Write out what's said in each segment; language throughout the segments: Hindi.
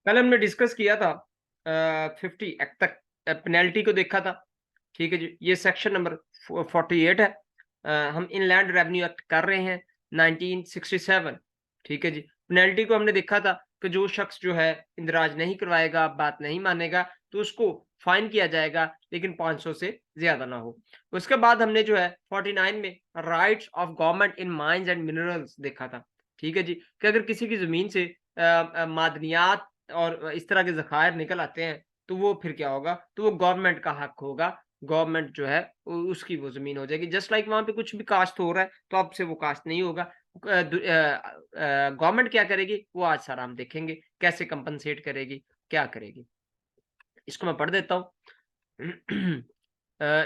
कल हमने डिस्कस किया था 50 एक्ट तक पेनल्टी को देखा था। ठीक है जी, ये सेक्शन नंबर 48 है। हम इनलैंड रेवेन्यू एक्ट कर रहे हैं 1967। ठीक है जी, पेनल्टी को हमने देखा था कि जो शख्स जो है इंदराज नहीं करवाएगा, बात नहीं मानेगा, तो उसको फाइन किया जाएगा, लेकिन 500 से ज्यादा ना हो। उसके बाद हमने जो है 49 में rights of government in mines and minerals देखा था। ठीक है जी, कि अगर किसी की जमीन से मादनियात और इस तरह के ज़खायर निकल आते हैं, तो वो फिर क्या होगा? तो वो गवर्नमेंट का हक होगा। गवर्नमेंट जो है उसकी वो ज़मीन हो जाएगी। जस्ट लाइक वहाँ पे कुछ भी काश्त हो रहा है, तो अब से वो काश्त नहीं होगा। गवर्नमेंट क्या करेगी? वो आज सारा हम देखेंगे, कैसे कंपनसेट करेगी, क्या करेगी? इसको मैं पढ़ देता हूँ।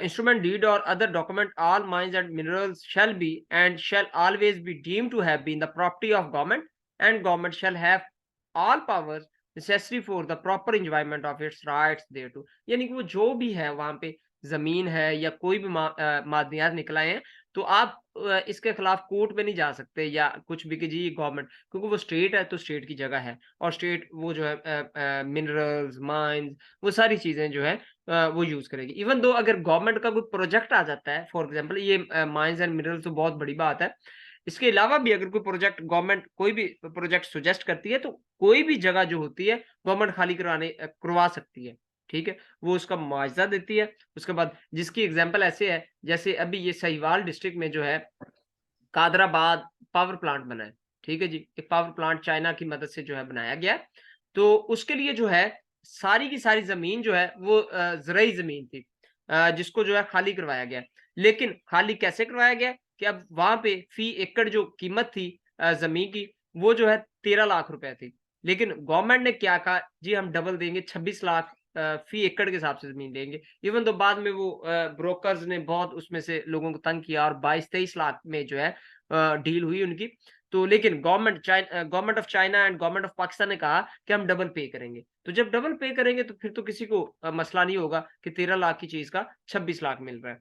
Instrument, deed, or other document, all mines and minerals shall be and shall always be deemed to have been the property of government, and government shall have all powers necessary for the proper enjoyment of its rights thereto। यानी कि वो जो भी है वहां पे जमीन है या कोई भी मादनियात निकल आए हैं, तो आप इसके खिलाफ कोर्ट में नहीं जा सकते या कुछ भी कि जी गवर्नमेंट, क्योंकि वो स्टेट है तो स्टेट की जगह है, और स्टेट वो जो है मिनरल्स, माइंस, वो सारी चीजें जो है वो यूज़ करेगी। इवन दो अगर गवर्नमेंट का कोई प्रोजेक्ट आ जाता है, फॉर एग्ज़ाम्पल ये माइंस एंड मिनरल्स तो बहुत बड़ी बात है। इसके अलावा भी अगर कोई प्रोजेक्ट गवर्नमेंट कोई भी प्रोजेक्ट सजेस्ट करती है, तो कोई भी जगह जो होती है गवर्नमेंट खाली करवा सकती है। ठीक है? वो उसका मुआवज़ा देती है। उसके बाद जिसकी एग्ज़ाम्पल ऐसे है, जैसे अभी ये सहीवाल डिस्ट्रिक्ट में जो है कादराबाद पावर प्लांट बना है। ठीक है जी? एक पावर प्लांट चाइना की मदद से जो है बनाया गया है। तो उसके लिए जो है सारी की सारी ज़मीन जो है वो ज़रई ज़मीन थी, जिसको जो है खाली करवाया गया। लेकिन खाली कैसे करवाया गया कि अब वहाँ पे फ़ी एकड़ जो कीमत थी ज़मीन की, वो जो है 13 लाख रुपए थी। लेकिन गवर्नमेंट ने क्या कहा, जी हम डबल देंगे, 26 लाख फ़ी एकड़ के हिसाब से ज़मीन देंगे। इवन तो बाद में वो ब्रोकर्स ने बहुत उसमें से लोगों को तंग किया और 22-23 लाख में जो है डील हुई उनकी। तो लेकिन government of China and government of Pakistan ने कहा कि हम डबल पे करेंगे। तो जब डबल पे करेंगे तो फिर तो किसी को मसला नहीं होगा कि 13 लाख की चीज़ का 26 लाख मिल रहा है।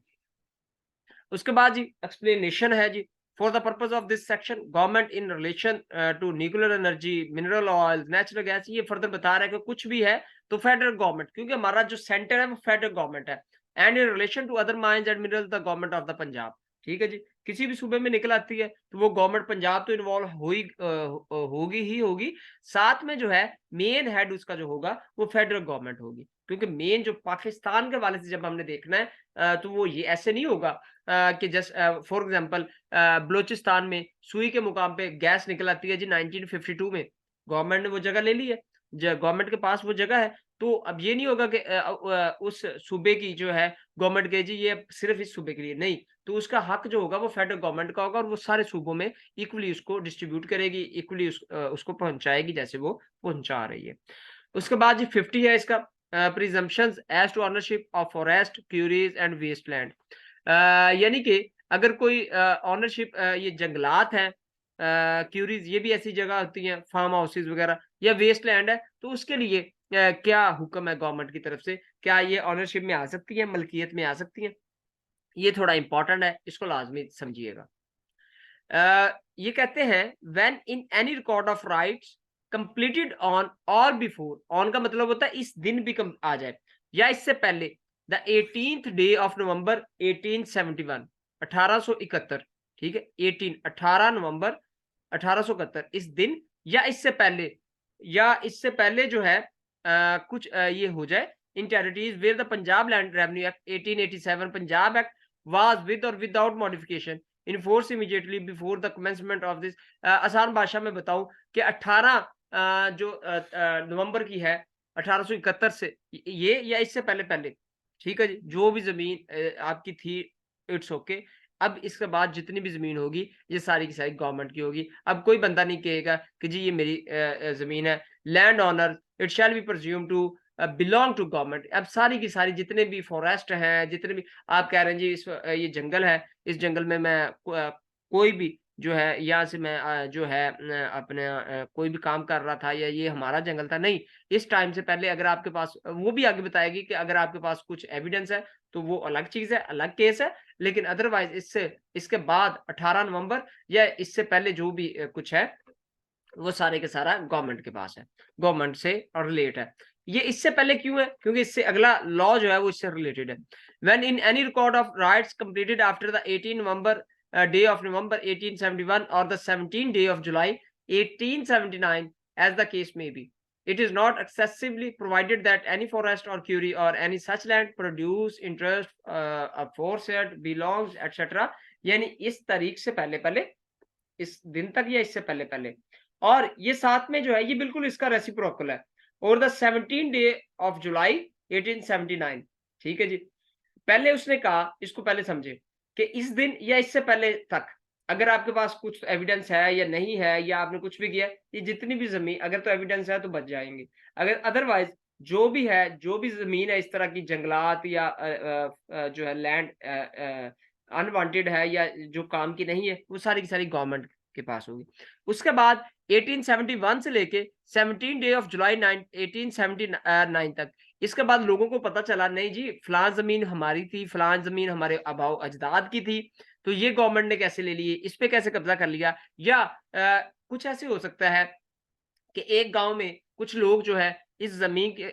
उसके बाद जी एक्सप्लेनेशन है जी। For the purpose of this section government in relation to nuclear energy, mineral oil, natural gas, ये फर्दर बता रहा है कि कुछ भी है तो फेडरल गवर्नमेंट, क्योंकि हमारा जो सेंटर है वो फेडरल गवर्नमेंट है। And in relation to other mines and mineral the government of the Punjab. ठीक है जी, किसी भी सूबे में निकल आती है तो वो गवर्नमेंट पंजाब तो इन्वॉल्व होगी ही होगी। साथ में जो है मेन हेड उसका जो होगा वो फेडरल गवर्नमेंट होगी, क्योंकि मेन जो पाकिस्तान के वाले से जब हमने देखना है तो वो ये ऐसे नहीं होगा कि जस्ट फॉर एग्जांपल बलूचिस्तान में सुई के मुकाम पे गैस निकल आती है जी 1952 में, गवर्नमेंट ने वो जगह ले ली है, गवर्नमेंट के पास वो जगह है। तो अब ये नहीं होगा कि उस सूबे की जो है गवर्नमेंट के जी ये सिर्फ इस सूबे के लिए नहीं, तो उसका हक जो होगा वो फेडरल गवर्नमेंट का होगा और वो सारे सूबों में इक्वली उसको डिस्ट्रीब्यूट करेगी, इक्वली उसको पहुंचाएगी जैसे वो पहुंचा रही है। उसके बाद जी 50 है इसका, presumptions as to ownership of forest, quarries and wasteland. यानी कि अगर कोई ओनरशिप, ये जंगलात हैं, क्यूरीज ये भी ऐसी जगह होती हैं, फार्म हाउसेस वगैरह, या वेस्ट लैंड है, तो उसके लिए क्या हुक्म है गवर्नमेंट की तरफ से, क्या ये ओनरशिप में आ सकती है, मलकियत में आ सकती है? ये थोड़ा इंपॉर्टेंट है, इसको लाजमी समझिएगा। ये कहते हैं when in any record of rights completed on और बिफोर, ऑन का मतलब होता है इस दिन भी कम आ जाए या इससे पहले, the 18th day of November 1871, 1871। ठीक है, 18 नवंबर 1871 इस दिन, या इससे पहले जो है कुछ ये हो जाए in territories where the Punjab land revenue act 1887, Punjab act was with और without modification in force immediately before the commencement of this. आसान भाषा में बताऊं कि 18 नवंबर की है 1871 से, ये या इससे पहले पहले, ठीक है जी, जो भी जमीन आपकी थी, इट्स ओके। अब इसके बाद जितनी भी जमीन होगी ये सारी की सारी गवर्नमेंट की होगी। अब कोई बंदा नहीं कहेगा कि जी ये मेरी जमीन है। Land owner it shall be presume to belong to government. अब सारी की सारी जितने भी फॉरेस्ट हैं, जितने भी आप कह रहे हैं जी ये जंगल है, इस जंगल में मैं कोई भी जो है यहाँ से मैं जो है अपने कोई भी काम कर रहा था या ये हमारा जंगल था, नहीं। इस टाइम से पहले अगर आपके पास, वो भी आगे बताएगी कि अगर आपके पास कुछ एविडेंस है तो वो अलग चीज है, अलग केस है। लेकिन अदरवाइज इससे इसके बाद 18 नवंबर या इससे पहले जो भी कुछ है वो सारे के सारा गवर्नमेंट के पास है, गवर्नमेंट से रिलेट है। ये इससे पहले क्यों है? क्योंकि इससे अगला लॉ जो है वो इससे रिलेटेड है। When in any record of rights completed after the 18 November day of November 1871 और the 17 day of July 1879 as the case may be, it is not excessively provided that any forest or quarry or any such land produce interest aforesaid belongs etc, यानी इस तारीख से पहले पहले, इस दिन तक या इससे पहले पहले, और ये साथ में जो है ये बिल्कुल इसका रेसिप्रोकल है, और द 17 डे ऑफ जुलाई 1879। ठीक है जी। पहले उसने कहा, इसको पहले समझे कि इस दिन या इससे पहले तक अगर आपके पास कुछ एविडेंस है या नहीं है, या आपने कुछ भी किया, ये जितनी भी जमीन अगर तो एविडेंस है तो बच जाएंगे। अगर अदरवाइज जो भी है, जो भी जमीन है इस तरह की जंगलात या जो है लैंड अनवांटेड है या जो काम की नहीं है, वो सारी की सारी गवर्नमेंट के पास होगी। उसके बाद 1871 से लेके 17 डे ऑफ जुलाई 1879 तक, इसके बाद लोगों को पता चला नहीं जी फलां जमीन हमारी थी, फलां जमीन हमारे आबाओ अजदाद की थी, तो ये गवर्नमेंट ने कैसे ले ली, इस पे कैसे कब्जा कर लिया। या कुछ ऐसे हो सकता है कि एक गांव में कुछ लोग जो है इस जमीन के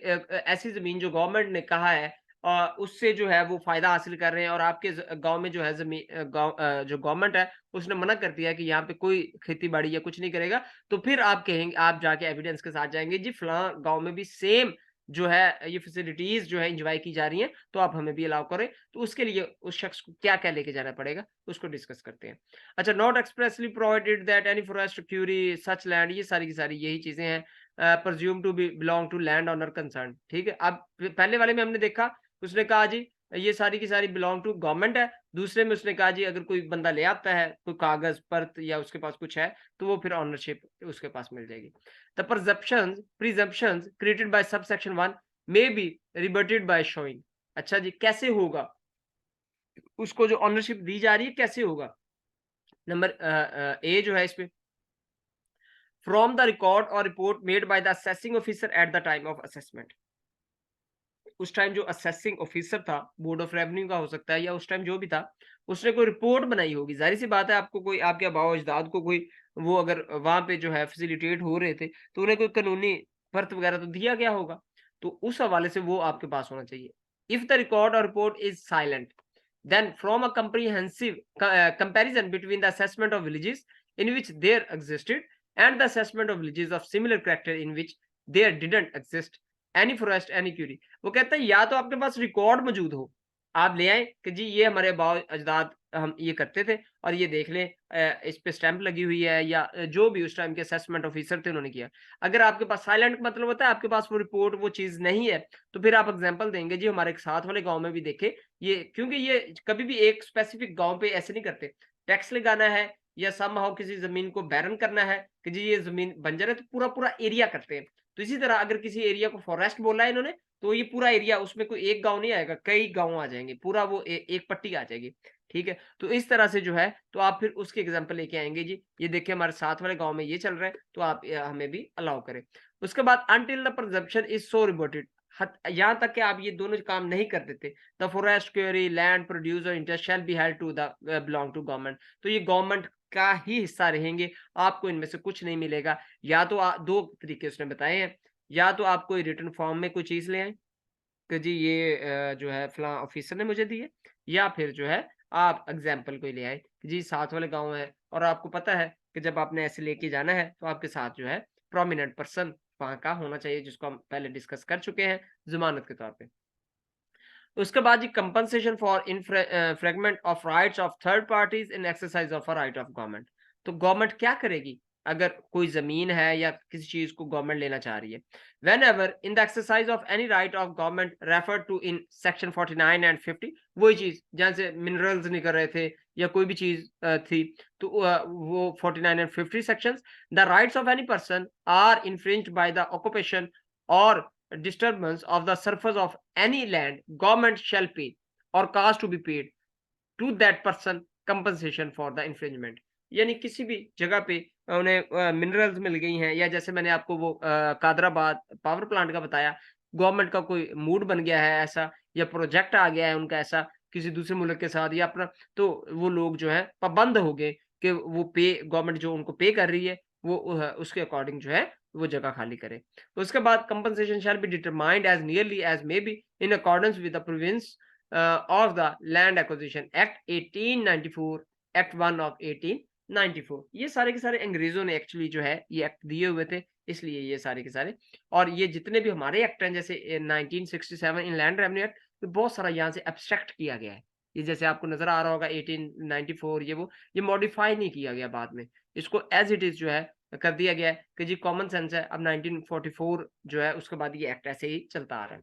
ऐसी जमीन जो गवर्नमेंट ने कहा है उससे जो है वो फायदा हासिल कर रहे हैं, और आपके गांव में जो है जमीन गांव जो गवर्नमेंट है उसने मना कर दिया कि यहाँ पे कोई खेती बाड़ी या कुछ नहीं करेगा, तो फिर आप कहेंगे, आप जाके एविडेंस के साथ जाएंगे जी फलां गांव में भी सेम जो है ये फैसिलिटीज जो है इंजॉय की जा रही हैं, तो आप हमें भी अलाउ करें। तो उसके लिए उस शख्स को क्या क्या लेके जाना पड़ेगा उसको डिस्कस करते हैं। अच्छा, not expressly provided that any forest quarry such land, ये सारी की सारी यही चीजें हैं। Presume to be belong to land owner concern. ठीक है, अब पहले वाले में हमने देखा, उसने कहा जी ये सारी की सारी बिलोंग टू गवर्नमेंट है। दूसरे में उसने कहा जी अगर कोई बंदा ले आता है कोई कागज पर्त या उसके पास कुछ है, तो वो फिर ऑनरशिप उसके पास मिल जाएगी। The presumptions created by subsection 1 may be rebutted by showing। अच्छा जी, कैसे होगा, उसको जो ऑनरशिप दी जा रही है कैसे होगा। नंबर ए जो है इसमें, फ्रॉम द रिकॉर्ड और report made by the assessing officer at the time of assessment. उस टाइम जो असेसिंग ऑफिसर था, बोर्ड ऑफ रेवेन्यू का हो सकता है या उस टाइम जो भी था, उसने कोई रिपोर्ट बनाई होगी। जाहिर सी बात है, आपको कोई आपके आबाओ अजदाद को कोई वो अगर वहां पे जो है फैसिलिटेट हो रहे थे, तो उन्हें कोई कानूनी फर्त वगैरह तो दिया गया होगा, तो उस हवाले से वो आपके पास होना चाहिए। इफ द रिकॉर्ड और report is silent, then from a comprehensive comparison between the assessment of villages in which there existed and the assessment of villages of similar character in which there didn't exist any forest any quarry। वो कहता है या तो आपके पास रिकॉर्ड मौजूद हो, आप ले आए कि जी ये हमारे बाव अजदाद हम ये करते थे और ये देख लें इस पे स्टैंप लगी हुई है, या जो भी उस टाइम के असेसमेंट ऑफिसर थे उन्होंने किया। अगर आपके पास साइलेंट मतलब होता है आपके पास वो रिपोर्ट वो चीज नहीं है, तो फिर आप एग्जांपल देंगे जी हमारे साथ वाले गांव में भी देखे ये, क्योंकि ये कभी भी एक स्पेसिफिक गांव पे ऐसे नहीं करते। टैक्स लगाना है या समहाउ किसी जमीन को बैरन करना है कि जी ये जमीन बंजर है, तो पूरा पूरा एरिया करते हैं। तो इसी तरह अगर किसी एरिया को फॉरेस्ट बोला है इन्होंने, तो ये पूरा एरिया, उसमें कोई एक गांव नहीं आएगा, कई गांव आ जाएंगे, पूरा वो एक पट्टी आ जाएगी। ठीक है, तो इस तरह से जो है तो आप फिर उसके एग्जाम्पल लेके आएंगे जी ये देखिए हमारे साथ वाले गांव में ये चल रहा है, तो आप हमें भी अलाउ करें। उसके बाद until the presumption is so reported, यहाँ तक कि आप ये दोनों काम नहीं कर देते, the forest quarry land produce और interest shall be held to the belong to government, तो ये गवर्नमेंट का ही हिस्सा रहेंगे, आपको इनमें से कुछ नहीं मिलेगा। या तो दो तरीके उसने बताए हैं, या तो आप कोई रिटर्न फॉर्म में कोई चीज ले आए कि जी ये जो है फलां ऑफिसर ने मुझे दी है, या फिर जो है आप एग्जाम्पल कोई ले आए कि जी साथ वाले गांव है, और आपको पता है कि जब आपने ऐसे लेके जाना है तो आपके साथ जो है प्रोमिनेंट पर्सन वहां का होना चाहिए, जिसको हम पहले डिस्कस कर चुके हैं जमानत के तौर पे। उसके बाद जी compensation for fragment of rights of third parties in exercise of a right of government. तो गवर्नमेंट क्या करेगी अगर कोई जमीन है या किसी चीज को गवर्नमेंट लेना चाह रही है। Whenever in the exercise of any right of government refer to in section 49 and 50, वही चीज जहां से मिनरल्स निकल रहे थे या कोई भी चीज थी, तो वो 49 and 50 sections, the rights of any person are infringed by the occupation और disturbance of the surface of any land, government shall pay or cause to be paid to that person compensation for the infringement। यानी किसी भी जगह पे उन्हें मिनरल्स मिल गई हैं, या जैसे मैंने आपको वो कादराबाद पावर प्लांट का बताया, गवर्नमेंट का कोई मूड बन गया है ऐसा, या प्रोजेक्ट आ गया है उनका ऐसा किसी दूसरे मुल्क के साथ या अपना, तो वो लोग जो है पाबंद हो गए कि वो पे गवर्नमेंट जो उनको पे कर रही है वो उसके अकॉर्डिंग जो है वो जगह खाली करे। उसके बाद compensation shall be determined as nearly as may be in accordance with the province of the land acquisition act 1894, act 1 of 1894। ये सारे के सारे अंग्रेजों ने एक्चुअली जो है ये एक्ट दिए हुए थे, इसलिए ये सारे के सारे, और ये जितने भी हमारे एक्ट हैं जैसे 1967 इन लैंड रेवेन्यू एक्ट, तो बहुत सारा यहाँ से एब्स्ट्रैक्ट किया गया है। ये जैसे आपको नजर आ रहा होगा 1894, ये मॉडिफाई नहीं किया गया बाद में, इसको एज इट इज जो है कर दिया गया है कि जी कॉमन सेंस है। अब 1944 जो है उसके बाद ये एक्ट ऐसे ही चलता आ रहा है।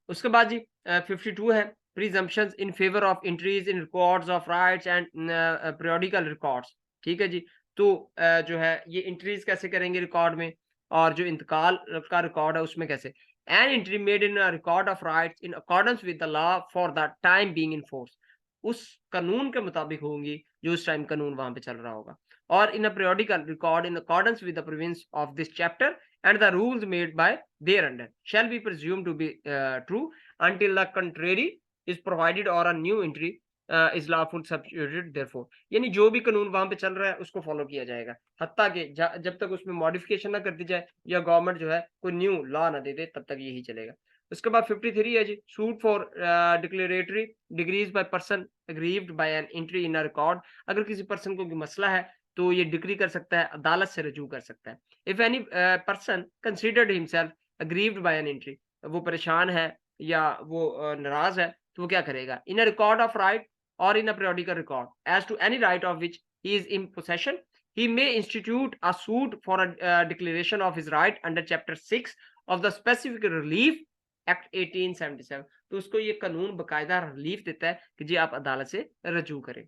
उसके बाद जी 52 है presumptions in favour of entries in records of rights and periodical records. ठीक है जी, तो जो है ये एंट्रीज कैसे करेंगे रिकॉर्ड में, और जो इंतकाल का रिकॉर्ड है उसमें कैसे। An entry made in record of rights in accordance with the law for the time being in force, उस कानून के मुताबिक होंगी जो उस टाइम कानून वहां पे चल रहा होगा। और in a periodical record in accordance with the province of this chapter and the rules made by thereunder shall be presumed to be true until the contrary is provided or a new entry is lawful substituted therefore। यानी जो भी कानून वहां पे चल रहा है उसको फॉलो किया जाएगा, हत्ता कि जब तक उसमें मॉडिफिकेशन ना कर दी जाए या गवर्नमेंट जो है कोई न्यू लॉ ना दे दे तब तक यही चलेगा। उसके बाद 53 है जी, suit for declaratory decrees by person aggrieved by an entry in a record. अगर किसी पर्सन को मसला है तो ये डिग्री कर सकता है, अदालत से रजू कर सकता है। If any person considered himself aggrieved by an entry, वो परेशान है या वो नाराज है तो वो क्या करेगा, in a record of right और in a periodical record as to any right of which he is in possession he may institute a suit for a declaration of his right under chapter 6 of the specific relief act 1877। तो उसको ये कानून बकायदा रिलीफ देता है कि जी आप अदालत से रजू करें।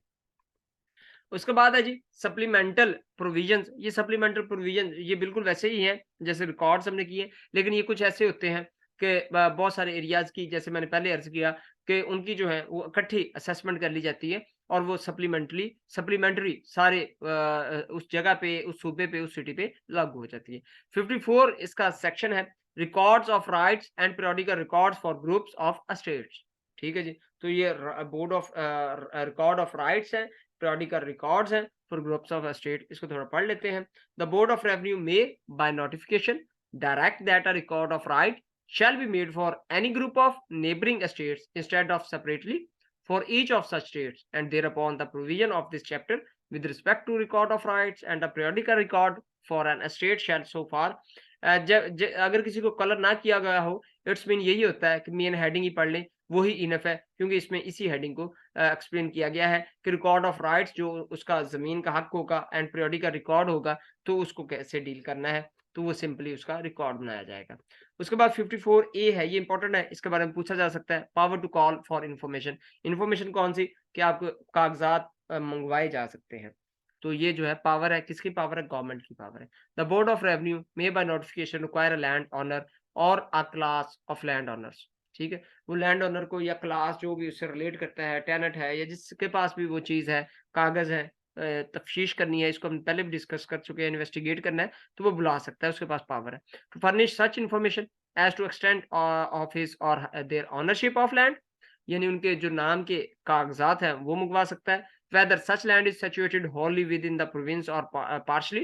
उसके बाद है जी सप्लीमेंटल प्रोविजंस। ये सप्लीमेंटल प्रोविजन ये बिल्कुल वैसे ही हैं जैसे रिकॉर्ड्स हमने किए, लेकिन ये कुछ ऐसे होते हैं कि बहुत सारे एरियाज की, जैसे मैंने पहले अर्ज किया कि उनकी जो है वो इकट्ठी असेसमेंट कर ली जाती है और वो सप्लीमेंट्री सारे उस जगह पे, उस सूबे पे, उस सिटी पे लागू हो जाती है। 54 इसका सेक्शन है records of rights and periodical records for groups of estates. ठीक है जी, तो ये board of record of rights है, periodical records हैं for groups of estate। इसको थोड़ा पढ़ लेते हैं। The Board of Revenue may by notification direct that a record of right shall be made for any group of neighboring estates instead of separately for each of such states, and thereupon the provision of this chapter with respect to record of rights and the periodical record for an estate shall so far अगर किसी को कलर ना किया गया हो, इट्स मीन यही होता है कि मेन हेडिंग ही पढ़ लें, वही इनफ है, क्योंकि इसमें इसी हेडिंग को एक्सप्लेन किया गया है कि रिकॉर्ड ऑफ राइट्स जो उसका जमीन का हक होगा एंड पीरियोडिकल रिकॉर्ड होगा तो उसको कैसे डील करना है, तो वो सिंपली उसका रिकॉर्ड बनाया जाएगा। उसके बाद 54 ए है, ये इंपॉर्टेंट है, इसके बारे में पूछा जा सकता है। Power to call for information. Information कौन सी, कि आपको कागजात मंगवाए जा सकते हैं, तो ये जो है पावर है, किसकी पावर है, गवर्नमेंट की पावर है। The board of revenue may by notification require a land owner और a class of land owners. ठीक है, वो लैंड ओनर को या क्लास जो भी उससे रिलेट करता है, टेनेंट है या जिसके पास भी वो चीज़ है, कागज़ है, तफ्तीश करनी है, इसको हम पहले भी डिस्कस कर चुके हैं, इन्वेस्टिगेट करना है, तो वो बुला सकता है, उसके पास पावर है। To furnish such information as to extend of his or their ownership of land, यानी उनके जो नाम के कागजात हैं वो मंगवा सकता है। whether such land is situated wholly within the province or partially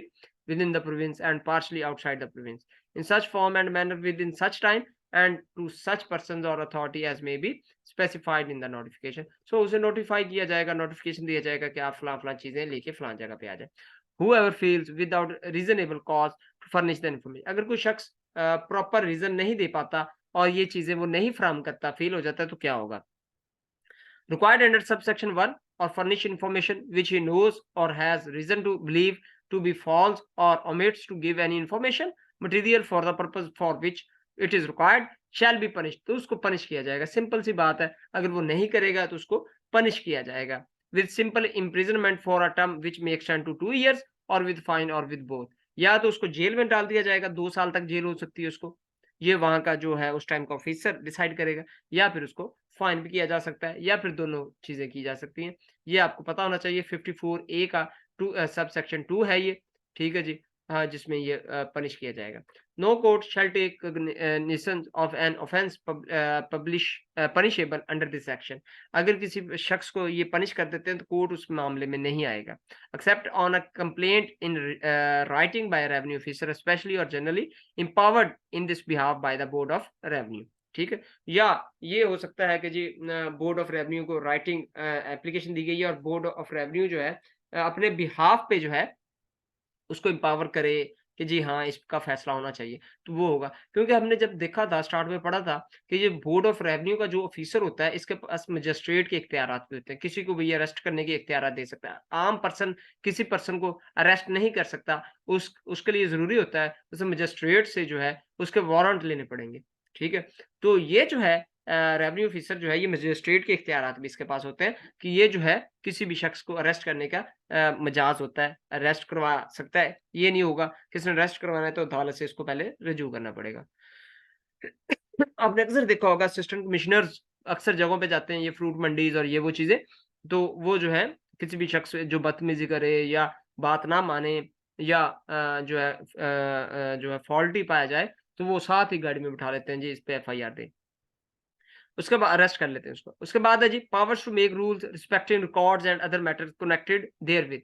within the province and partially outside the province in such form and manner within such time and to such persons or authority as may be specified in the notification। so उसे notify किया जाएगा, notification दिया जाएगा कि आप फलां फलां चीजें लेके फलां जगह पे आ जाए। whoever feels without reasonable cause to furnish the information। अगर कोई शख्स प्रॉपर रीजन नहीं दे पाता और ये चीजें वो नहीं फराहम करता, फेल हो जाता है, तो क्या होगा। required under subsection 1 or furnish information which he knows or has reason to believe to be false or omits to give any information material for the purpose for which it is required shall be punished। तो उसको पनिश किया जाएगा, सिंपल सी बात है, अगर वो नहीं करेगा तो उसको पनिश किया जाएगा with simple imprisonment for a term which may extend to 2 years or with fine or with both। या तो उसको जेल में डाल दिया जाएगा, 2 साल तक जेल हो सकती है उसको, ये वहां का जो है उस टाइम का ऑफिसर डिसाइड करेगा, या फिर उसको फाइन भी किया जा सकता है, या फिर दोनों चीजें की जा सकती हैं। ये आपको पता होना चाहिए। 54 ए का सब सेक्शन 2 है ये। ठीक है जी, जिसमें ये पनिश किया जाएगा। No court shall take cognition of an offence punishable under this section. अगर किसी शख्स को ये पनिश कर देते हैं तो कोर्ट उस मामले में नहीं आएगा। Except on a complaint in writing by revenue officer specially और generally empowered in this behalf by the board of revenue। ठीक है, या ये हो सकता है कि जी बोर्ड ऑफ रेवेन्यू को राइटिंग एप्लीकेशन दी गई है और बोर्ड ऑफ रेवेन्यू जो है अपने बिहाफ पे जो है उसको एम्पावर करे कि जी हाँ, इसका फैसला होना चाहिए, तो वो होगा। क्योंकि हमने जब देखा था, स्टार्ट में पढ़ा था कि ये बोर्ड ऑफ रेवेन्यू का जो ऑफिसर होता है, इसके पास मजिस्ट्रेट के इख्तियारात भी होते हैं। किसी को भी अरेस्ट करने के इख्तियारात दे सकता है। आम पर्सन किसी पर्सन को अरेस्ट नहीं कर सकता। उसके लिए ज़रूरी होता है, उसे मजिस्ट्रेट से जो है, उसके वारंट लेने पड़ेंगे। ठीक है? तो ये जो है रेवेन्यू ऑफिसर जो है, ये मजिस्ट्रेट के इख्तियारात भी इसके पास होते हैं कि ये जो है, किसी भी शख्स को अरेस्ट करने का मजाज होता है, अरेस्ट करवा सकता है। ये नहीं होगा कि इसने अरेस्ट करवाना है तो अदालत से इसको पहले रुजू करना पड़ेगा। आपने अक्सर देखा होगा असिस्टेंट कमिश्नर्स अक्सर जगहों पे जाते हैं, ये फ्रूट मंडीज और ये वो चीजें, तो वो जो है किसी भी शख्स जो बदतमीजी करे या बात ना माने या जो है फॉल्टी पाया जाए, तो वो साथ ही गाड़ी में बिठा लेते हैं, जी इस पे FIR दे। उसके बाद अरेस्ट कर लेते हैं उसको। उसके बाद है जी powers to make rules respecting records and other matters connected therewith.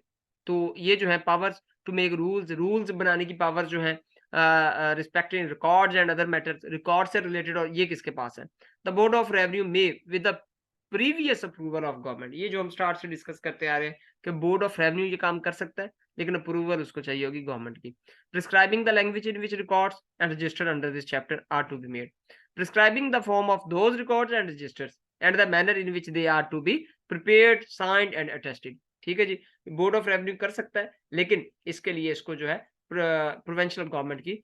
तो ये जो है पावर्स टू मेक रूल्स बनाने की पावर्स जो है respecting records and other matters, record से रिलेटेड, और ये किसके पास है? The board of revenue may with the previous approval of government. ये जो हम स्टार्ट से डिस्कस करते आ रहे हैं कि बोर्ड ऑफ रेवेन्यू ये काम कर सकता है, लेकिन अप्रूवल उसको चाहिए होगी गवर्नमेंट की। Prescribing the language in which records and registered under this chapter are to be made. Prescribing the form of those records and registers and the manner in which they are to be prepared, signed and attested। ठीक है जी, बोर्ड ऑफ रेवेन्यू कर सकता है, लेकिन इसके लिए इसको जो है प्रोविंशियल गवर्नमेंट की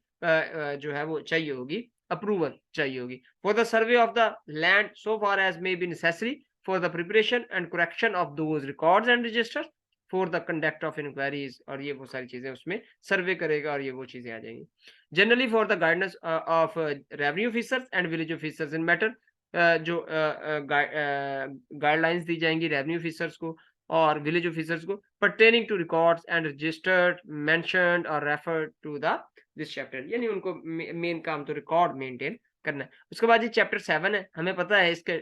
जो है वो चाहिए होगी, अप्रूवल चाहिए होगी। For the survey of the land so far as may be necessary for the preparation and correction of those records and registers for the conduct of inquiries, और ये वो सारी चीजें उसमें सर्वे करेगा और ये वो चीजें आ जाएंगी। Generally for the guidance of revenue officers and village officers in matter, जो गाइडलाइंस दी जाएंगी रेवेन्यू ऑफिसर्स को और विलेज ऑफिसर्स को pertaining to records and registered mentioned और referred to the this chapter. यानी उनको मेन काम तो रिकॉर्ड मेंटेन करना है। उसके बाद ये चैप्टर 7 है, हमें पता है इसके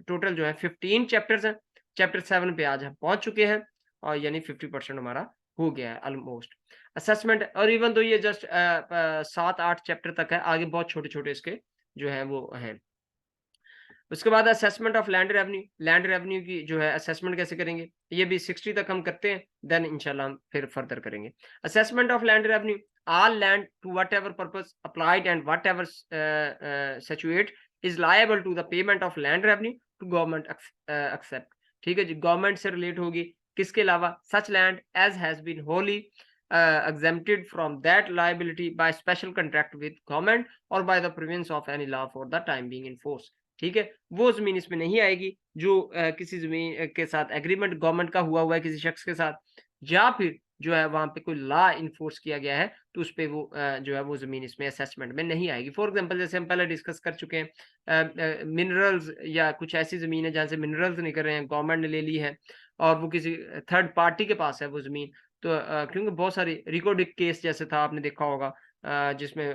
टोटल जो है 15 चैप्टर्स हैं। चैप्टर 7 पे आज हम पहुंच चुके हैं और यानी 50% हमारा हो गया है ऑलमोस्ट। असेसमेंट, और इवन तो ये जस्ट 7-8 चैप्टर तक है, आगे बहुत छोटे-छोटे इसके जो है वो हैं। उसके बाद असेसमेंट ऑफ लैंड रेवेन्यू की जो है असेसमेंट कैसे करेंगे, ये भी 60 तक हम करते हैं, देन इंशाल्लाह हम फिर फर्दर करेंगे। Assessment of land revenue, all land to whatever purpose applied and whatever situate is liable to the payment of land revenue to government except. ठीक है जी, गवर्नमेंट से रिलेट होगी, किसके अलावा? Such land as has been wholly exempted from that liability by special contract with government or by the provisions of any law for the time being in force। ठीक है, वो जमीन इसमें नहीं आएगी जो किसी जमीन के साथ एग्रीमेंट गवर्नमेंट का हुआ है किसी शख्स के साथ, या फिर जो है वहां पे कोई लॉ इन्फोर्स किया गया है, तो उस पे वो जो है वो जमीन इसमें असेसमेंट में नहीं आएगी। फॉर एग्जांपल, जैसे हम पहले डिस्कस कर चुके हैं, मिनरल्स या कुछ ऐसी जमीन है जहां से मिनरल्स निकल रहे हैं, गवर्नमेंट ने ले ली है और वो किसी थर्ड पार्टी के पास है वो जमीन, तो क्योंकि बहुत सारी रिकॉर्डिक केस जैसे था, आपने देखा होगा, जिसमें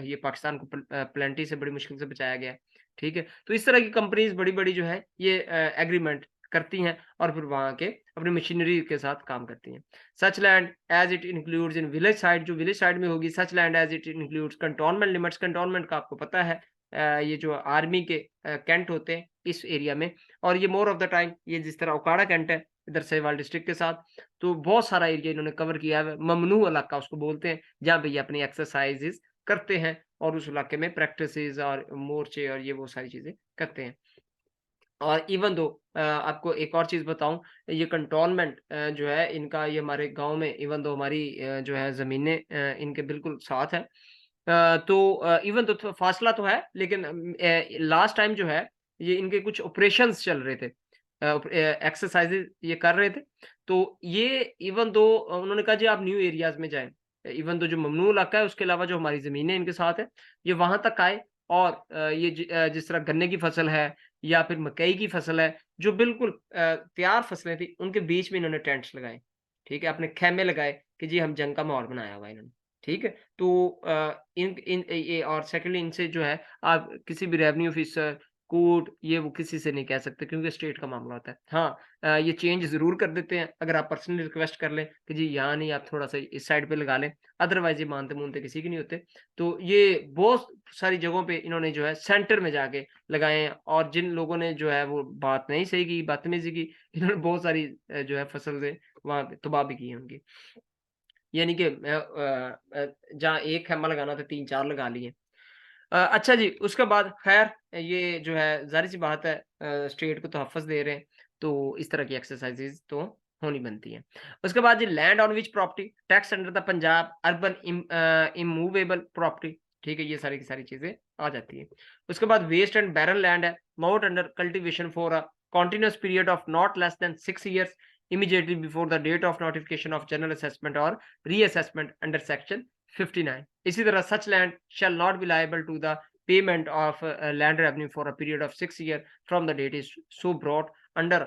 ये पाकिस्तान को प्लेंटी से बड़ी मुश्किल से बचाया गया। ठीक है, तो इस तरह की कंपनीज बड़ी-बड़ी जो है ये एग्रीमेंट करती हैं और फिर वहाँ के अपनी मशीनरी के साथ काम करती हैं। Such land as it includes in village side, जो विलेज साइड में होगी, such land as it includes cantonment limits. Cantonment का आपको पता है, ये जो आर्मी के कैंट होते हैं इस एरिया में, और ये मोर ऑफ द टाइम ये जिस तरह ओकाड़ा कैंट है इधर सेवाल डिस्ट्रिक्ट के साथ, तो बहुत सारा एरिया इन्होंने कवर किया है। ममनू इलाका उसको बोलते हैं, जहाँ पे ये अपनी एक्सरसाइजेज करते हैं और उस इलाके में प्रैक्टिसेस और मोर्चे और ये वो सारी चीजें करते हैं। और इवन दो आपको एक और चीज बताऊं, ये कंटोनमेंट जो है इनका, ये हमारे गांव में इवन दो हमारी जो है जमीनें इनके बिल्कुल साथ है, तो इवन तो फासला तो है, लेकिन लास्ट टाइम जो है ये इनके कुछ ऑपरेशंस चल रहे थे, एक्सरसाइजेज ये कर रहे थे, तो ये इवन दो उन्होंने कहा जी आप न्यू एरियाज में जाएं, इवन दो जो ममनू इलाका है उसके अलावा जो हमारी जमीनें इनके साथ है, ये वहां तक आए और ये जिस तरह गन्ने की फसल है या फिर मकई की फसल है, जो बिल्कुल तैयार फसलें थी, उनके बीच में इन्होंने टेंट्स लगाए। ठीक है, अपने खेमे लगाए कि जी हम जंग का माहौल बनाया हुआ है इन्होंने, ठीक है? तो इन इन ये और सेकंडली इनसे जो है आप किसी भी रेवेन्यू ऑफिसर, कोर्ट ये वो किसी से नहीं कह सकते क्योंकि स्टेट का मामला होता है। हाँ ये चेंज ज़रूर कर देते हैं अगर आप पर्सनली रिक्वेस्ट कर लें कि जी यहाँ नहीं आप थोड़ा-सा इस साइड पे लगा लें, अदरवाइज़ ये मानते-मुनते किसी के नहीं होते। तो ये बहुत सारी जगहों पे इन्होंने जो है सेंटर में जाके लगाए हैं और जिन लोगों ने जो है वो बात नहीं सही की, बदतमीज़ी की, इन्होंने बहुत सारी जो है फसलें वहाँ पे तबाह भी की हैं उनकी। यानी कि जहाँ 1 खैमा लगाना था 3-4 लगा लिए। अच्छा जी, उसके बाद ख़ैर ये जो है ज़ाहिर-सी बात है स्टेट को तहफ़्फ़ुज़ दे रहे हैं, तो इस तरह की एक्सरसाइज़ेज़ तो होनी बनती हैं। उसके बाद जी land on which property tax under the Punjab urban immovable property ठीक है, ये सारी की सारी चीज़ें आ जाती हैं। उसके बाद वेस्ट एंड बैरन लैंड है, not under cultivation for a continuous period of not less than 6 years immediately before the date of notification of general assessment or reassessment under section 59. इसी तरह such land shall not be liable to the payment of land revenue for a period of 6 years from the date is so brought under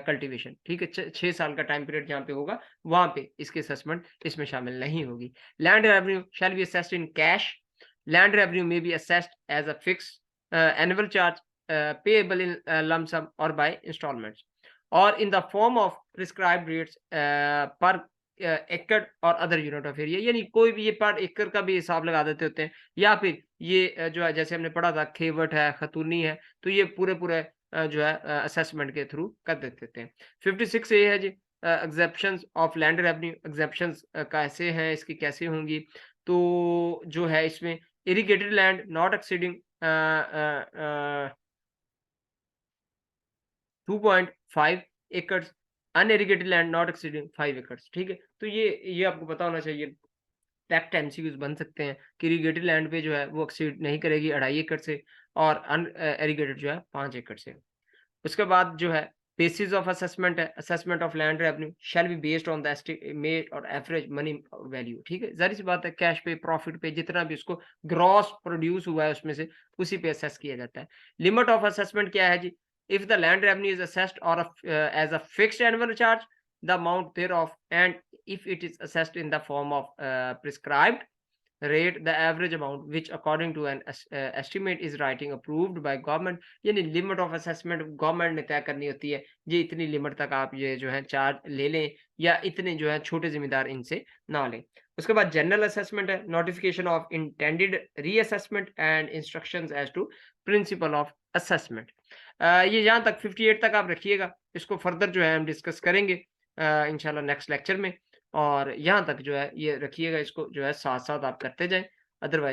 cultivation ठीक है 6 साल का टाइम पीरियड जहाँ पे होगा वहां पे इसकी असेसमेंट इसमें शामिल नहीं होगी land revenue shall be assessed in cash land revenue में be assessed as a fix annual charge payable in lump sum और बाय इंस्टॉलमेंट्स और in the form of prescribed rates पर एकड़ और अदर यूनिट ऑफ एरिया यानी कोई भी ये पर एकड़ का भी हिसाब लगा देते होते हैं या फिर ये जो है जैसे हमने पढ़ा था खेवट है खतूनी है तो ये पूरे जो है असेसमेंट के थ्रू कर देते हैं 56 ये है जी एग्जेप्शंस ऑफ लैंड रेवेन्यू एग्जेप्शंस कैसे हैं इसकी कैसे होंगी तो जो है इसमें इरिगेटेड लैंड नॉट एक्सीडिंग 2.5 एकड़ अनइरिगेटेड लैंड नॉट एक्सीडिंग 5 एकड़ ठीक है तो ये आपको पता होना चाहिए फैक्ट एमसीक्यूज बन सकते हैं कि इरिगेटेड लैंड पे जो है वो एक्सीड नहीं करेगी 2.5 एकड़ से और अन इरिगेटेड जो है 5 एकड़ से उसके बाद जो है बेसिस ऑफ असेसमेंट है assessment of land revenue shall be based on the estimate और एवरेज मनी वैल्यू ठीक है जाहिर सी बात है कैश पे प्रॉफिट पे जितना भी उसको ग्रॉस प्रोड्यूस हुआ है उसमें से उसी पे असेस किया जाता है लिमिट ऑफ असेसमेंट क्या है जी if the land revenue is assessed or as a fixed annual charge the amount thereof and if it is assessed in the form of prescribed rate the average amount which according to an estimate is writing approved by government यानी लिमिट ऑफ असेसमेंट गवर्नमेंट ने तय करनी होती है ये इतनी लिमिट तक आप ये जो है चार्ज ले लें या इतने जो है छोटे जिम्मेदार इनसे ना लें उसके बाद जनरल असेसमेंट है notification of intended reassessment and instructions as to principle of assessment ये यहाँ तक 58 तक आप रखिएगा इसको फर्दर जो है हम डिस्कस करेंगे इंशाल्लाह नेक्स्ट लेक्चर में और यहाँ तक जो है ये रखिएगा इसको जो है साथ-साथ आप करते जाएँ अदरवाइज़